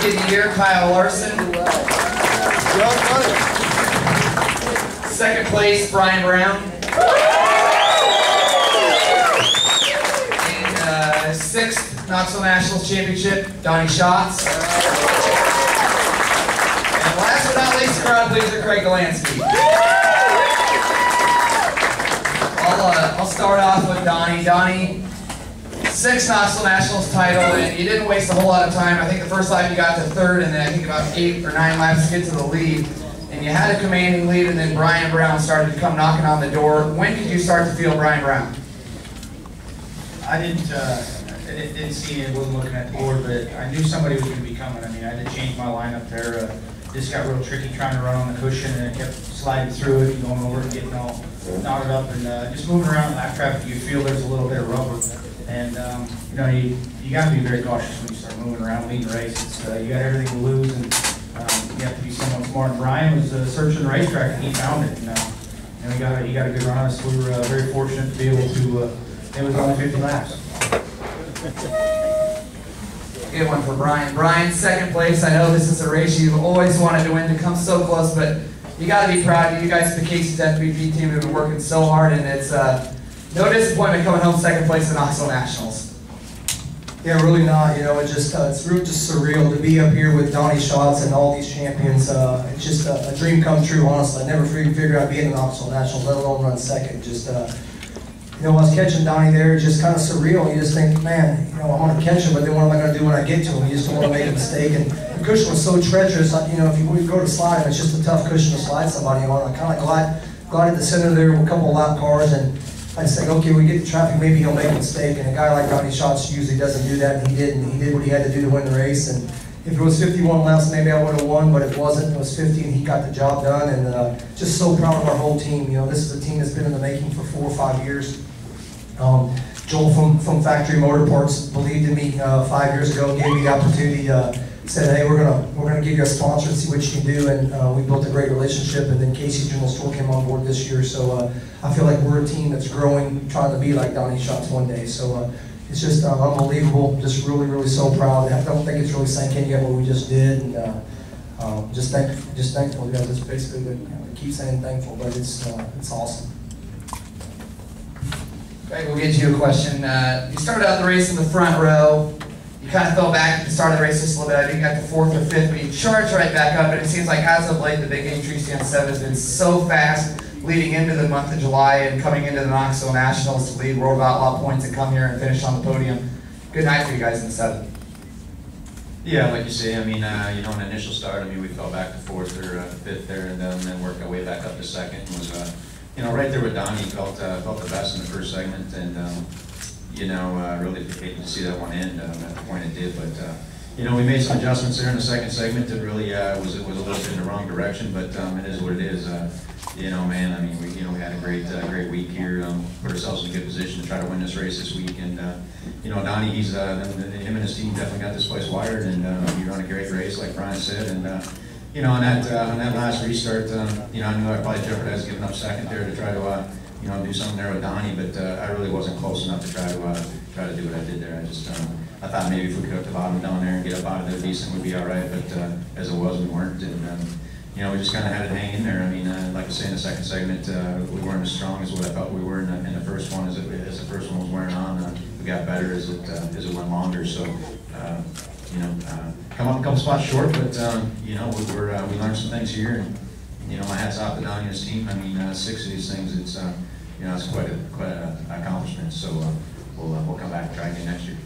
Rookie of the Year, Kyle Larson. Second place, Brian Brown. And sixth Knoxville Nationals Championship, Donnie Schatz. And last but not least, crowd pleaser, Craig Delansky. I'll start off with Donnie. Donnie, 6 Knoxville Nationals title, and you didn't waste a whole lot of time. I think the first lap you got to third, and then I think about 8 or 9 laps to get to the lead. And you had a commanding lead, and then Brian Brown started to come knocking on the door. When did you start to feel Brian Brown? I didn't see it, wasn't looking at the board, but I knew somebody was going to be coming. I mean, I had to change my lineup there. This got real tricky trying to run on the cushion, and it kept sliding through it and going over and getting all knotted up. And just moving around lap traffic, you feel there's a little bit of rubber. And you know, you got to be very cautious when you start moving around, leading the race. You got everything to lose, and you have to be somewhat smart. And Brian was searching the racetrack, and he found it. And he got a good run on us. We were very fortunate to be able to. It was only 50 laps. Good one for Brian. Brian, second place. I know this is a race you've always wanted to win, to come so close, but you got to be proud. You guys, the Casey's FBP team, have been working so hard, and it's no disappointment coming home second place in the Knoxville Nationals. Yeah, really not. You know, it's just surreal to be up here with Donnie Schatz and all these champions. It's just a dream come true. Honestly, I never figured I'd be in the Knoxville Nationals, let alone run second. Just you know, I was catching Donnie there, just kind of surreal. You just think, man, you know, I'm going to catch him, but then what am I going to do when I get to him? You just don't want to make a mistake. And the cushion was so treacherous. You know, if you go to slide, it's just a tough cushion to slide somebody on. I kind of glided the center there with a couple of lap cars, and I just think, okay, we get the traffic, maybe he'll make a mistake. And a guy like Donnie Schatz usually doesn't do that, and he didn't. He did what he had to do to win the race. And if it was 51 laps, maybe I would have won, but it wasn't. It was 50, and he got the job done. And just so proud of our whole team. You know, this is a team that's been in the making for 4 or 5 years. Joel from Factory Motor Parts believed in me 5 years ago, gave me the opportunity, said, hey, we're gonna give you a sponsor and see what you can do, and we built a great relationship. And then Casey's General Store came on board this year, so I feel like we're a team that's growing, trying to be like Donnie Schatz one day. So it's just unbelievable, just really so proud. I don't think it's really sank in yet what we just did, and just thankful. You know, just basically, I keep saying thankful, but it's awesome. Greg, we'll get you a question. You started out the race in the front row. You kind of fell back at the start of the race just a little bit. I think you got to 4th or 5th, but you charged right back up. And it seems like as of late, the Big Game Tree Stand 7 has been so fast leading into the month of July and coming into the Knoxville Nationals to lead World of Outlaw points and come here and finish on the podium. Good night for you guys in the 7th. Yeah, like you say, I mean, you know, in the initial start, I mean, we fell back to 4th or 5th there, and then worked our way back up to 2nd. It was, you know, right there with Donnie, felt the best in the first segment, and you know, really hated to see that one end at the point it did. But you know, we made some adjustments there in the second segment that really was a little bit in the wrong direction. But it is what it is. You know, man, I mean, we had a great week here. Put ourselves in a good position to try to win this race this week. And you know, Donnie, him and his team definitely got this place wired, and he ran a great race, like Brian said. And you know, on that last restart, you know, I knew I probably jeopardized giving up second there to try to, you know, do something there with Donnie, but I really wasn't close enough to try to do what I did there. I thought maybe if we could hook the bottom down there and get up out of there decent, we'd be all right. But as it was, we weren't, and you know, we just kind of had it hang in there. I mean, like I say, in the second segment, we weren't as strong as what I thought we were in the first one. As the first one was wearing on, we got better as it went longer. So. You know, come up a couple spots short, but you know, we learned some things here, and you know, my hat's off to Donnie and his team. I mean, 6 of these things, it's you know, it's quite an accomplishment. So we'll come back and try again next year.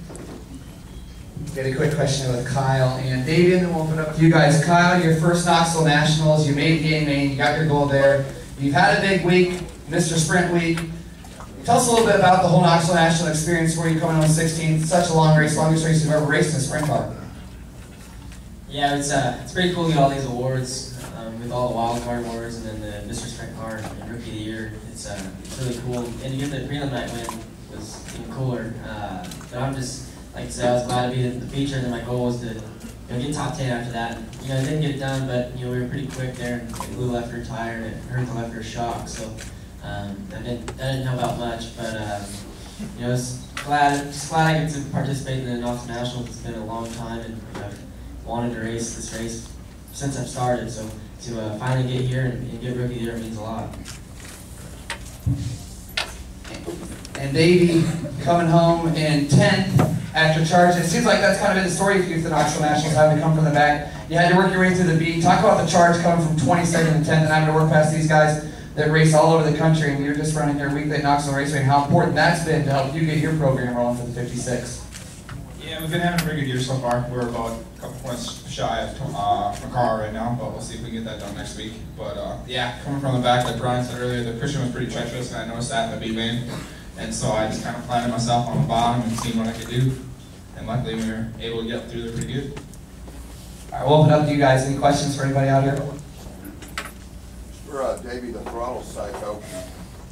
Get a quick question with Kyle and David, and then we'll open it up to you guys. Kyle, your first Knoxville Nationals, you made game main, you got your goal there. You've had a big week, Mr. Sprint Week. Tell us a little bit about the whole Knoxville National experience where you come in on 16th, such a long race, longest race you've ever raced in a sprint car. Yeah, it's pretty cool to get all these awards with all the wild card awards and then the Mr. Sprint Car and Rookie of the Year. It's really cool, and to get the prelim night win was even cooler. But I'm just, like I said, I was glad to be the feature, and then my goal was to get top 10 after that. You know, I didn't get it done, but you know, we were pretty quick there. It blew the left rear tire and it hurt the left rear shock. So. That didn't help out much, but you know, just glad I get to participate in the Knoxville Nationals. It's been a long time, and you know, wanted to race this race since I've started. So to finally get here and get Rookie of the Year means a lot. And Davey coming home in 10th after charge. It seems like that's kind of been the story for you for the Knoxville Nationals, having to come from the back. You had to work your way through the beat. Talk about the charge coming from 22nd and 10th and having to work past these guys that race all over the country, and you're just running your weekly at Knoxville Raceway, and how important that's been to help you get your program rolling for the 56. Yeah, we've been having a pretty good year so far. We're about a couple points shy of McCarr right now, but we'll see if we can get that done next week. But yeah, coming from the back, like Brian said earlier, the cushion was pretty treacherous, and I noticed that in the B lane. And so I just kind of planted myself on the bottom and seen what I could do. And luckily we were able to get through there pretty good. All right, we'll open up to you guys. Any questions for anybody out here? For Davey, the throttle psycho,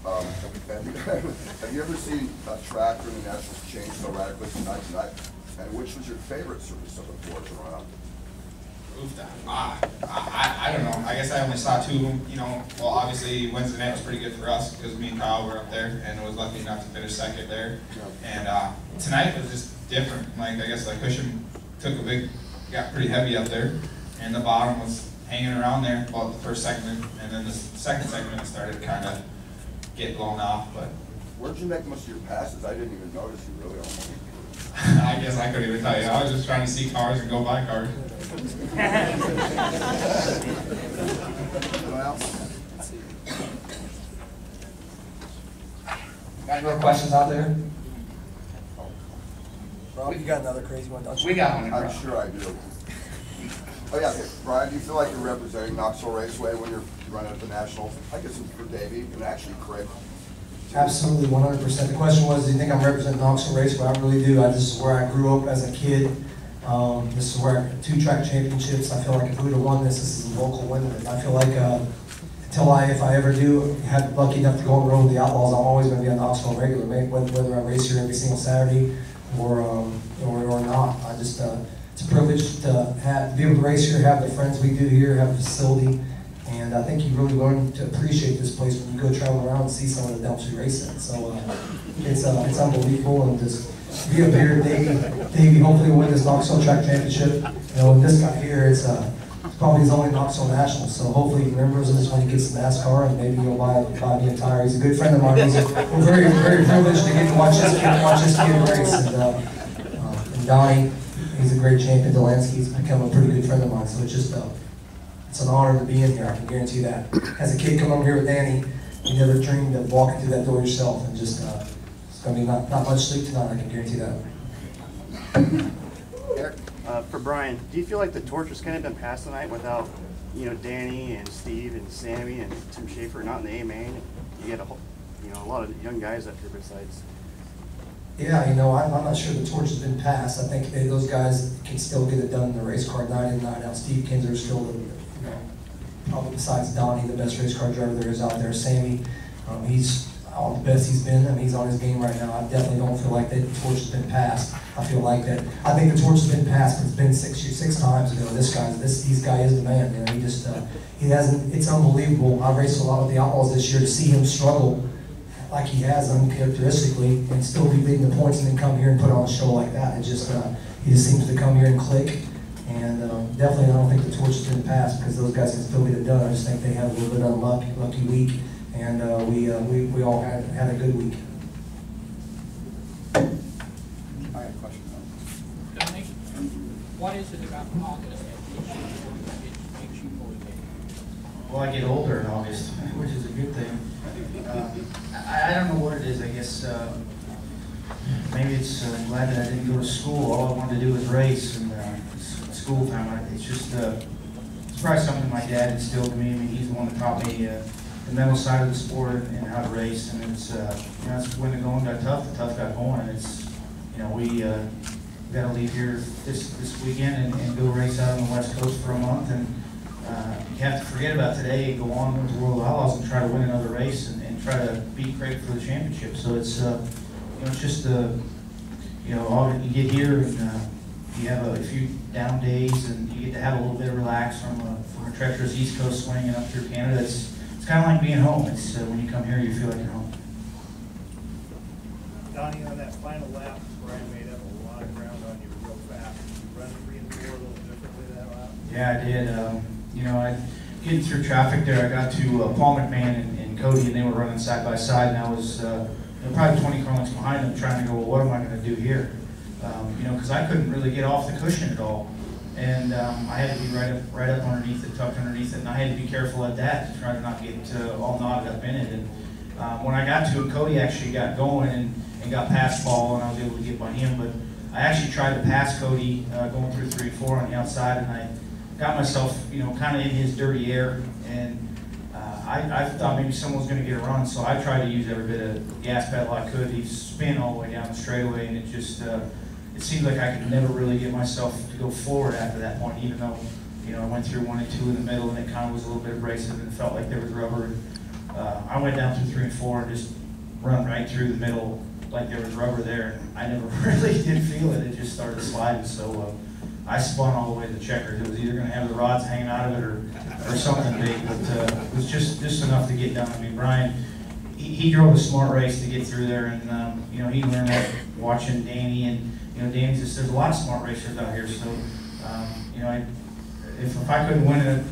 have you ever seen a track or the Nationals change so radically from night to night? And which was your favorite surface of the floor to run on? I don't know. I guess I only saw two of them. You know, well, obviously Wednesday night was pretty good for us because me and Kyle were up there, and was lucky enough to finish second there. And tonight was just different. Like I guess the cushion got pretty heavy up there, and the bottom was hanging around there about the first segment, and then the second segment started kind of get blown off. But where'd you make most of your passes? I didn't even notice you really almost. I guess I couldn't even tell you. I was just trying to see cars and go by cars. Well, Got any more questions out there? Rob, you got another crazy one, don't you? We got one. I'm sure I do. Oh yeah, okay. Brian, do you feel like you're representing Knoxville Raceway when you're running at the Nationals? I guess it's for Davey and actually Craig. Absolutely, 100%. The question was, do you think I'm representing Knoxville Raceway? I really do. This is where I grew up as a kid. This is where 2 track championships. I feel like if we would have won this is a local win. I feel like if I ever do have lucky enough to go on the road with the Outlaws, I'm always going to be a Knoxville regular, whether I race here every single Saturday or not. I just it's a privilege to be able to race here, have the friends we do here, have a facility. And I think you really learn to appreciate this place when you go travel around and see some of the dumps we race in. So it's unbelievable, and just be up here, Davey hopefully win this Knoxville Track Championship. You know, and this guy here, it's probably his only Knoxville National. So hopefully he remembers this when he gets the NASCAR, and maybe he'll buy me a tire. He's a good friend of mine. We're very, very privileged to get to watch this kid race. And Donnie, he's a great champion. Delansky's become a pretty good friend of mine. So it's just it's an honor to be in here, I can guarantee you that. As a kid coming over here with Danny, you never dreamed of walking through that door yourself, and just, it's going to be not much sleep tonight, I can guarantee that. Eric, for Brian, do you feel like the torch has kind of been passed tonight without, Danny and Steve and Sammy and Tim Schaefer not in the A main? You had a lot of young guys up here besides. Yeah, I'm not sure the torch has been passed. I think those guys can still get it done in the race car night in, night out. Steve Kinzer is still probably besides Donnie, the best race car driver there is out there. Sammy, he's the best he's been. He's on his game right now. I definitely don't feel like that torch has been passed. I feel like that. I think the torch has been passed, but it's been six times ago. This guy is the man. He hasn't. It's unbelievable. I raced a lot with the Outlaws this year to see him struggle like he has uncharacteristically, and still be leading the points, and then come here and put on a show like that. It just he just seems to come here and click. And definitely, I don't think the torch has been passed because those guys can still get it done. I just think they had a little bit of lucky week, and we all had a good week. I have a question. Dominic, what is it about August that makes you motivated? Well, I get older in August, which is a good thing. I don't know what it is. I guess maybe it's glad that I didn't go to school. All I wanted to do was race, and school time. It's just it's probably something my dad instilled in me. I mean, he's the one that taught me the mental side of the sport and how to race. And it's it's when the going got tough, the tough got going. It's we got to leave here this weekend and go race out on the West Coast for a month, and you have to forget about today, go on with the World Outlaws and try to win another race and try to beat Craig for the championship. So it's it's just all you get here, and you have a few down days, and you get to have a little bit of relax from a treacherous East Coast swing and up through Canada. It's kind of like being home. It's when you come here, you feel like you're home. Donnie, on that final lap, Brian made up a lot of ground on you real fast. Did you run 3 and 4 a little differently Yeah, I did. You know, getting through traffic there, I got to Paul McMahon and Cody, and they were running side by side, and I was you know, probably 20 car lengths behind them, trying to go, well, what am I going to do here? You know, because I couldn't really get off the cushion at all, and I had to be right up underneath it, tucked underneath it, and I had to be careful at that to try to not get all knotted up in it. And when I got to it, Cody actually got going and got past Paul, and I was able to get by him. But I actually tried to pass Cody going through 3 and 4 on the outside, and I got myself, you know, kind of in his dirty air, and I thought maybe someone was going to get a run, so I tried to use every bit of gas pedal I could. He spin all the way down the straightaway, and it just it seemed like I could never really get myself to go forward after that point, even though, you know, I went through 1 and 2 in the middle, and it kind of was a little bit abrasive, and it felt like there was rubber. And, I went down through 3 and 4 and just run right through the middle like there was rubber there, and I never really did feel it. It just started sliding, so I spun all the way to the checkers. It was either going to have the rods hanging out of it or something big, but it was just enough to get done. I mean, Brian, he drove a smart race to get through there, and you know, he learned that watching Danny, and you know, Danny's just, there's a lot of smart racers out here, so you know, if I couldn't win it,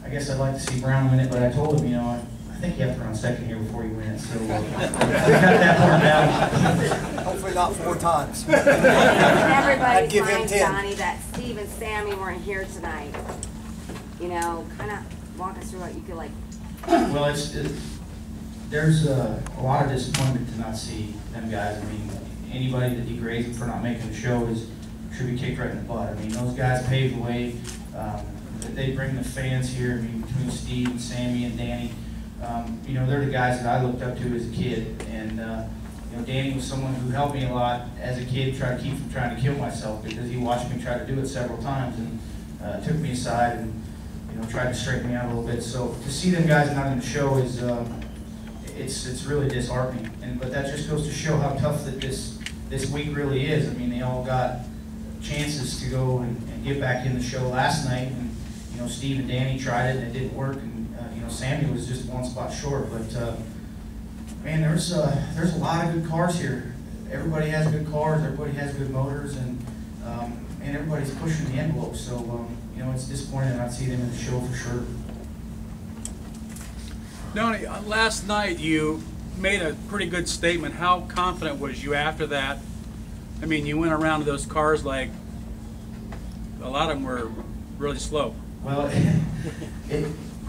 I guess I'd like to see Brown win it, but I told him, you know, I think you have to run second here before you win it, so we got that part down. Hopefully not 4 times. Everybody give him finds, 10. Donnie, that Steve and Sammy weren't here tonight. You know, kind of walk us through what you feel like. Well, there's a lot of disappointment to not see them guys. I mean, anybody that degrades them for not making the show should be kicked right in the butt. I mean, those guys paved the way. They bring the fans here. I mean, between Steve and Sammy and Danny, you know, they're the guys that I looked up to as a kid. And you know, Danny was someone who helped me a lot as a kid, try to keep from trying to kill myself, because he watched me try to do it several times, and took me aside and, you know, tried to straighten me out a little bit. So to see them guys not in the show is it's really disheartening. But that just goes to show how tough that this week really is. I mean, they all got chances to go and get back in the show last night, and you know, Steve and Danny tried it and it didn't work, and you know, Sammy was just 1 spot short. But man, there's a lot of good cars here. Everybody has good cars, everybody has good motors, and everybody's pushing the envelope. So you know, it's disappointing to not see them in the show for sure. Donnie, last night you made a pretty good statement. How confident was you after that? I mean, you went around to those cars like a lot of them were really slow. Well,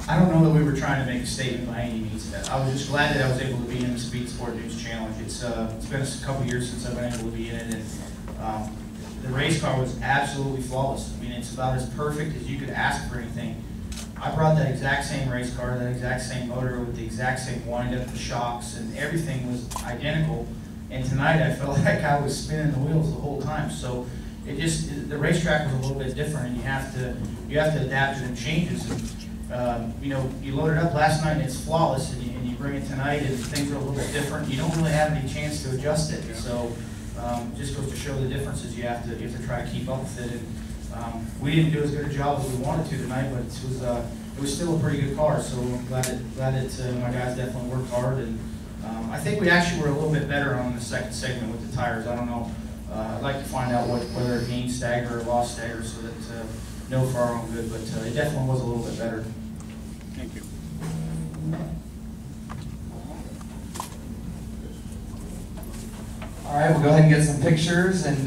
I don't know that we were trying to make a statement by any means. I was just glad that I was able to be in the Speed Sport News Challenge. It's been a couple years since I've been able to be in it, and the race car was absolutely flawless. I mean, it's about as perfect as you could ask for anything. I brought that exact same race car, that exact same motor with the exact same wind-up, the shocks, and everything was identical. And tonight I felt like I was spinning the wheels the whole time. So the racetrack was a little bit different, and you have to adapt to the changes. And you know, you loaded up last night and it's flawless, and you bring it tonight and things are a little bit different. You don't really have any chance to adjust it. So just goes to show the differences. You have to try to keep up with it. And we didn't do as good a job as we wanted to tonight, but it was still a pretty good car. So I'm glad that my guys definitely worked hard, and I think we actually were a little bit better on the second segment with the tires. I don't know. I'd like to find out whether it gained stagger or lost stagger, so that know for our own good. But it definitely was a little bit better. Thank you. All right, we'll go ahead and get some pictures, and